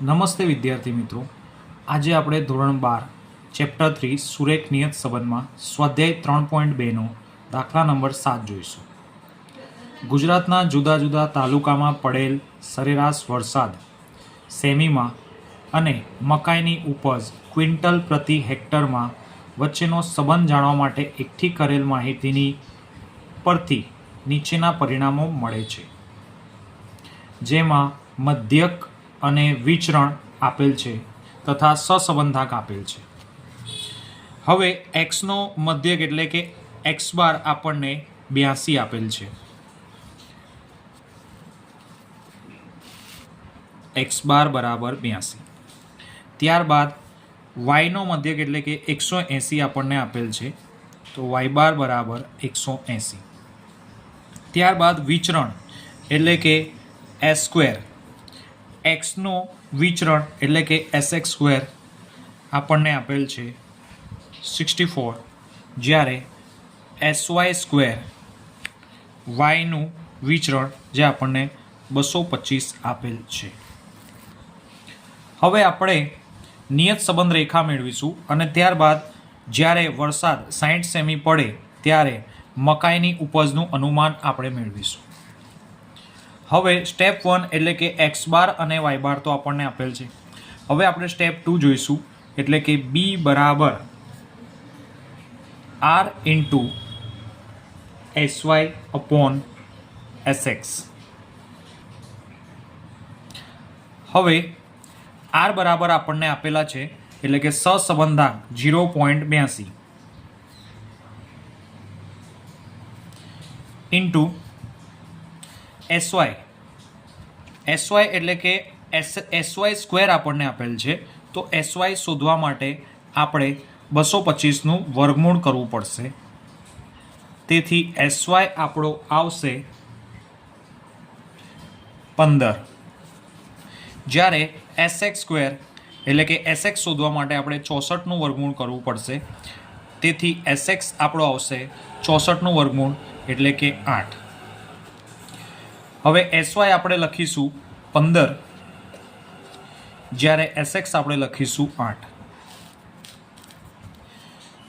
નમસ્તે વિદ્યાર્થી મિત્રો, આજે આપણે ધોરણ 12 ચેપ્ટર 3 સુરેખ નિયત સંબંધમાં સ્વાધ્યાય 3.2નો દાખલા નંબર 7 જોઈશું. ગુજરાતના જુદા જુદા તાલુકામાં પડેલ સરેરાશ વરસાદ સેમીમાં અને મકાઈની ઉપજ ક્વિન્ટલ પ્રતિ હેક્ટરમાં વચ્ચેનો સંબંધ જાણવા માટે એકઠી કરેલ માહિતીની પરથી નીચેના પરિણામો મળે છે, જેમાં મધ્યક અને વિચરણ આપેલ છે તથા સહસંબંધાંક આપેલ છે. હવે એક્સનો મધ્યક એટલે કે એક્સ બાર આપણને 82 આપેલ છે. એક્સ બાર બરાબર 82. ત્યારબાદ વાયનો મધ્યક એટલે કે 180 આપણને આપેલ છે, તો વાય બાર બરાબર 180. ત્યારબાદ વિચરણ એટલે કે એસ સ્ક્વેર, એક્સનો વિચરણ એટલે કે એસએક્સ સ્ક્વેર આપણને આપેલ છે 64, જ્યારે એસવાય સ્ક્વેર વાયનું વિચરણ જે આપણને 225 આપેલ છે. હવે આપણે નિયત સંબંધ રેખા મેળવીશું અને ત્યારબાદ જ્યારે વરસાદ 60 સેમી પડે ત્યારે મકાઈની ઉપજનું અનુમાન આપણે મેળવીશું. હવે સ્ટેપ 1 એટલે કે એક્સ બાર અને વાય બાર તો આપણને આપેલ છે. હવે આપણે સ્ટેપ 2 જોઈશું એટલે કે બી બરાબર R into S Y upon S X. હવે આર બરાબર આપણને આપેલા છે એટલે કે સહસંબંધાંક 0.82 ઇન્ટુ એસવાય. એસવાય એટલે કે એસવાય સ્ક્વેર આપણને આપેલ છે, તો એસવાય શોધવા માટે આપણે 225નું વર્ગમૂળ કરવું પડશે. તેથી એસવાય આપણો આવશે 15, જ્યારે એસએક્સ સ્ક્વેર એટલે કે એસએક્સ શોધવા માટે આપણે 64નું વર્ગમૂળ કરવું પડશે. તેથી એસએક્સ આપણો આવશે 64નું વર્ગમૂળ એટલે કે 8. હવે એસવાય આપણે લખીશું 15, જ્યારે એસએક્સ આપણે લખીશું 8.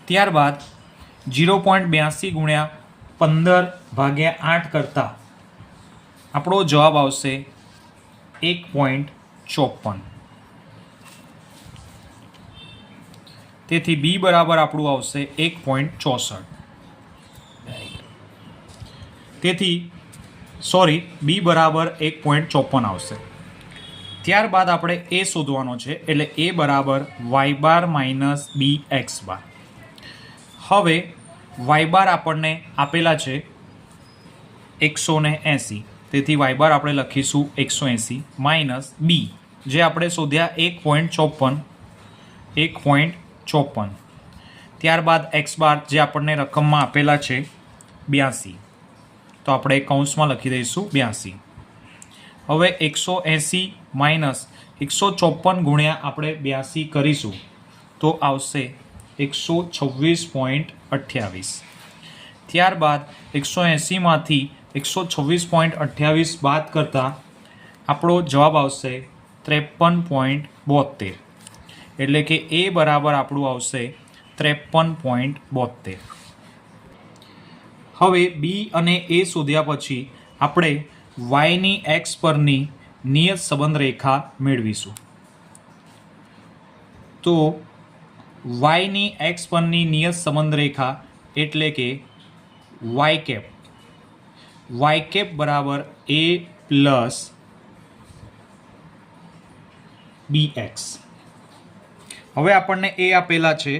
ત્યારબાદ 0.82 ગુણ્યા 15 ભાગ્યા 8 કરતાં આપણો જવાબ આવશે 1.54. તેથી બી બરાબર આપણું આવશે 1.64. તેથી બી બરાબર 1.54 આવશે. ત્યારબાદ આપણે એ શોધવાનો છે એટલે એ બરાબર વાય બાર માઇનસ બી એક્સ બાર. હવે વાય બાર આપણને આપેલા છે 180, તેથી વાય બાર આપણે લખીશું 180 માઇનસ બી જે આપણે શોધ્યા 1.54. ત્યારબાદ એક્સ બાર જે આપણને રકમમાં આપેલા છે 82, તો આપણે કૌંસમાં લખી દઈશું 82. હવે 180 માઇનસ 154 ગુણ્યા આપણે 82 કરીશું તો આવશે 126.28. ત્યારબાદ 180માંથી 126.28 બાદ કરતાં આપણો જવાબ આવશે 53.72, એટલે કે એ બરાબર આપણું આવશે 53.72. હવે બી અને એ શોધ્યા પછી આપણે વાયની એક્સ પરની નિયત સંબંધ રેખા મેળવીશું. તો વાયની એક્સ પરની નિયત સંબંધ રેખા એટલે કે વાય કેપ. વાય કેપ બરાબર એ પ્લસ બી એક્સ. હવે આપણને એ આપેલા છે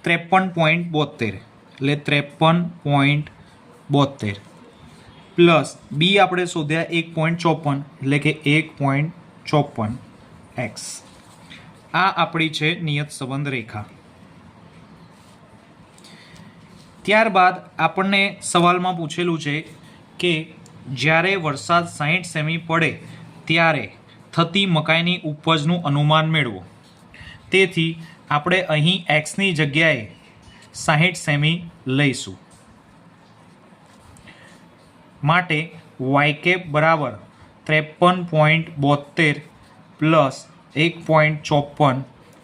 53.72, એટલે 53.72 પ્લસ બી આપણે શોધ્યા 1.54 એટલે કે 1.54 એક્સ. આ આપણી છે નિયત સંબંધ રેખા. ત્યારબાદ આપણને સવાલમાં પૂછેલું છે કે જ્યારે વરસાદ 60 સેમી પડે ત્યારે થતી મકાઈની ઉપજનું અનુમાન મેળવો. તેથી આપણે અહીં એક્સની જગ્યાએ 60 સેમી લઈશું. માટે વાય કેપ બરાબર 53.72 પ્લસ 1.54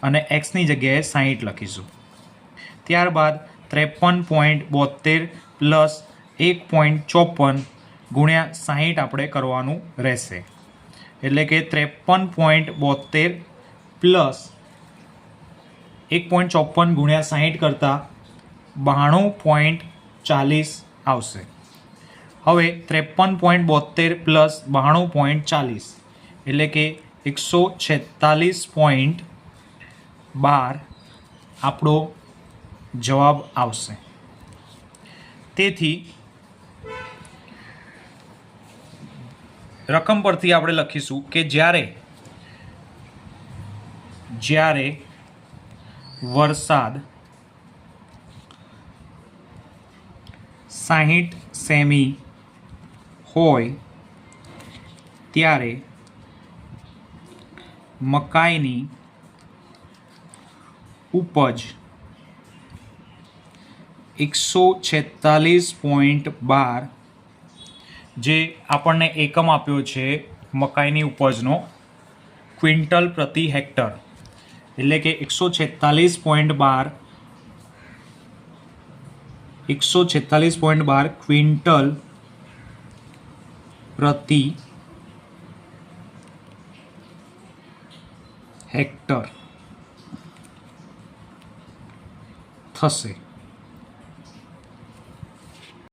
અને એક્સની જગ્યાએ 60 લખીશું. ત્યારબાદ 53.72 પ્લસ 1.54 ગુણ્યા 60 આપણે કરવાનું રહેશે. એટલે કે 53.72 પ્લસ 1.54 ગુણ્યા 60 કરતાં 92.40 આવશે. હવે 53.72 પ્લસ 92.40 એટલે કે 146.12 આપણો જવાબ આવશે. તેથી રકમ પરથી આપણે લખીશું કે જ્યારે વરસાદ 60 સેમી હોય ત્યારે મકાઈની ઉપજ 146.12 જે આપણને એકમ આપ્યો છે મકાઈની ઉપજનો ક્વિન્ટલ પ્રતિ હેક્ટર, એટલે કે 146.12 ક્વિન્ટલ પ્રતિ હેક્ટર થશે.